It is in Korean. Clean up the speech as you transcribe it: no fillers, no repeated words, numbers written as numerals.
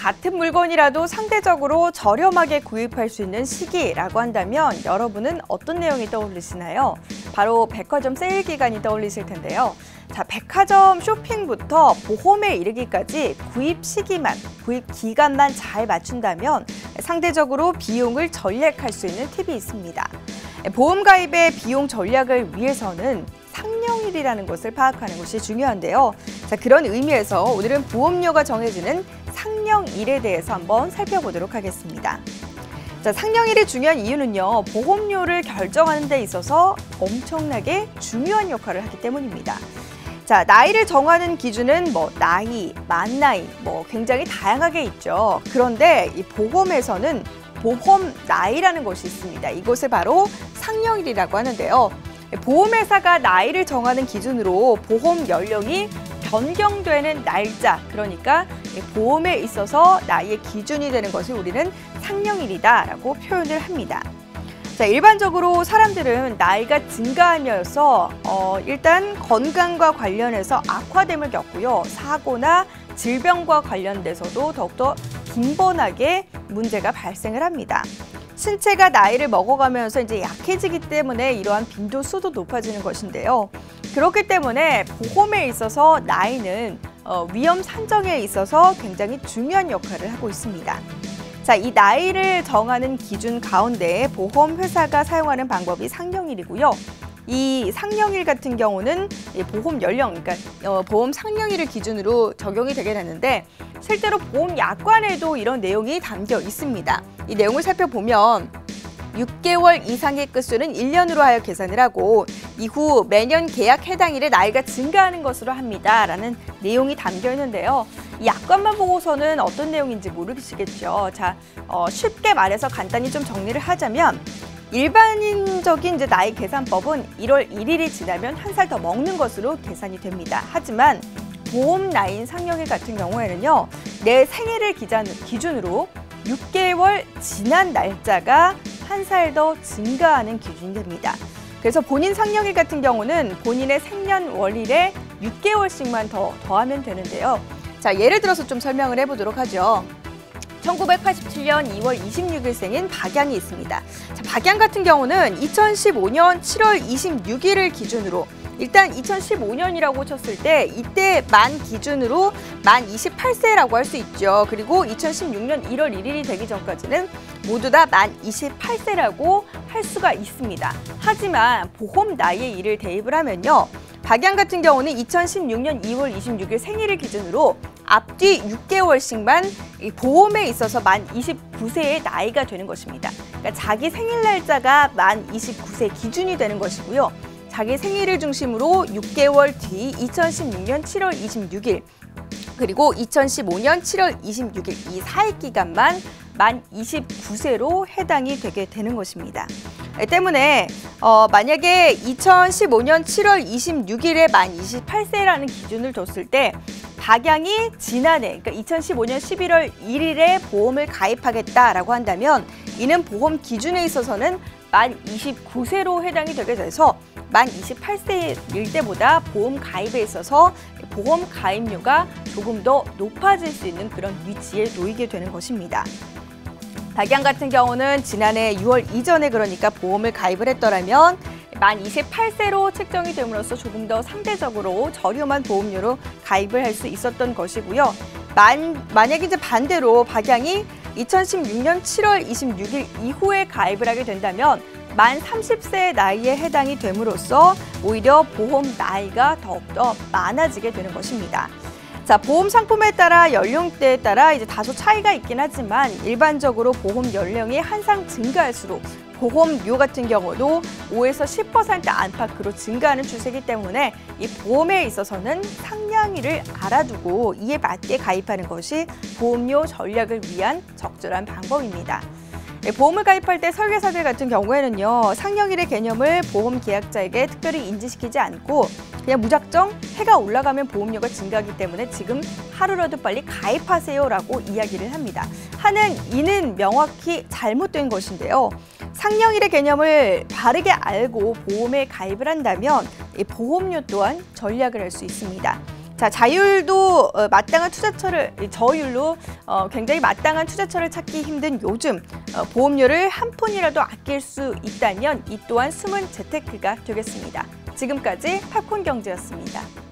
같은 물건이라도 상대적으로 저렴하게 구입할 수 있는 시기라고 한다면 여러분은 어떤 내용이 떠올리시나요? 바로 백화점 세일 기간이 떠올리실 텐데요. 자, 백화점 쇼핑부터 보험에 이르기까지 구입 시기만, 구입 기간만 잘 맞춘다면 상대적으로 비용을 절약할 수 있는 팁이 있습니다. 보험 가입의 비용 절약을 위해서는 상령일이라는 것을 파악하는 것이 중요한데요. 자, 그런 의미에서 오늘은 보험료가 정해지는 상령일에 대해서 한번 살펴보도록 하겠습니다. 자, 상령일이 중요한 이유는요, 보험료를 결정하는 데 있어서 엄청나게 중요한 역할을 하기 때문입니다. 자, 나이를 정하는 기준은 나이, 만 나이, 굉장히 다양하게 있죠. 그런데 이 보험에서는 보험 나이라는 것이 있습니다. 이것을 바로 상령일이라고 하는데요. 보험회사가 나이를 정하는 기준으로 보험 연령이 변경되는 날짜, 그러니까 보험에 있어서 나이의 기준이 되는 것을 우리는 상령일이다라고 표현을 합니다. 자, 일반적으로 사람들은 나이가 증가하면서 일단 건강과 관련해서 악화됨을 겪고요. 사고나 질병과 관련돼서도 더욱더 빈번하게 문제가 발생을 합니다. 신체가 나이를 먹어가면서 이제 약해지기 때문에 이러한 빈도 수도 높아지는 것인데요. 그렇기 때문에 보험에 있어서 나이는 위험 산정에 있어서 굉장히 중요한 역할을 하고 있습니다. 자, 이 나이를 정하는 기준 가운데 보험회사가 사용하는 방법이 상령일이고요. 이 상령일 같은 경우는 보험 연령, 그러니까 보험 상령일을 기준으로 적용이 되게 되는데 실제로 보험 약관에도 이런 내용이 담겨 있습니다. 이 내용을 살펴보면 6개월 이상의 끝수는 1년으로 하여 계산을 하고 이후 매년 계약 해당일에 나이가 증가하는 것으로 합니다라는 내용이 담겨 있는데요. 이 약관만 보고서는 어떤 내용인지 모르시겠죠. 자, 쉽게 말해서 간단히 좀 정리를 하자면 일반적인 이제 나이 계산법은 1월 1일이 지나면 한 살 더 먹는 것으로 계산이 됩니다. 하지만 보험 나이인 상령일 같은 경우에는요, 내 생일을 기준으로 6개월 지난 날짜가 한 살 더 증가하는 기준이 됩니다. 그래서 본인 상령일 같은 경우는 본인의 생년월일에 6개월씩만 더하면 되는데요. 자, 예를 들어서 좀 설명을 해보도록 하죠. 1987년 2월 26일생인 박양이 있습니다. 자, 박양 같은 경우는 2015년 7월 26일을 기준으로 일단 2015년이라고 쳤을 때 이때 만 기준으로 만 28세라고 할 수 있죠. 그리고 2016년 1월 1일이 되기 전까지는 모두 다 만 28세라고 할 수가 있습니다. 하지만 보험 나이에 이를 대입을 하면요, 박양 같은 경우는 2016년 2월 26일 생일을 기준으로 앞뒤 6개월씩만 보험에 있어서 만 29세의 나이가 되는 것입니다. 그러니까 자기 생일 날짜가 만 29세 기준이 되는 것이고요. 자기 생일을 중심으로 6개월 뒤 2016년 7월 26일 그리고 2015년 7월 26일 이 사이 기간만 만 29세로 해당이 되게 되는 것입니다. 때문에 만약에 2015년 7월 26일에 만 28세라는 기준을 뒀을 때 박양이 지난해, 그러니까 2015년 11월 1일에 보험을 가입하겠다라고 한다면 이는 보험 기준에 있어서는 만 29세로 해당이 되게 돼서 만 28세일 때보다 보험 가입에 있어서 보험 가입료가 조금 더 높아질 수 있는 그런 위치에 놓이게 되는 것입니다. 박양 같은 경우는 지난해 6월 이전에 그러니까 보험을 가입을 했더라면 만 28세로 책정이 됨으로써 조금 더 상대적으로 저렴한 보험료로 가입을 할 수 있었던 것이고요. 만약에 이제 반대로 박양이 2016년 7월 26일 이후에 가입을 하게 된다면 만 30세 나이에 해당이 됨으로써 오히려 보험 나이가 더욱더 많아지게 되는 것입니다. 자, 보험 상품에 따라 연령대에 따라 이제 다소 차이가 있긴 하지만 일반적으로 보험 연령이 한상 증가할수록 보험료 같은 경우도 5에서 10% 안팎으로 증가하는 추세이기 때문에 이 보험에 있어서는 상냥일을 알아두고 이에 맞게 가입하는 것이 보험료 전략을 위한 적절한 방법입니다. 보험을 가입할 때 설계사들 같은 경우에는요, 상령일의 개념을 보험 계약자에게 특별히 인지시키지 않고 그냥 무작정 해가 올라가면 보험료가 증가하기 때문에 지금 하루라도 빨리 가입하세요라고 이야기를 합니다. 이는 명확히 잘못된 것인데요. 상령일의 개념을 바르게 알고 보험에 가입을 한다면 이 보험료 또한 전략을 할 수 있습니다. 자, 자율도 마땅한 투자처를 저율로 굉장히 마땅한 투자처를 찾기 힘든 요즘 보험료를 한 푼이라도 아낄 수 있다면 이 또한 숨은 재테크가 되겠습니다. 지금까지 팝콘 경제였습니다.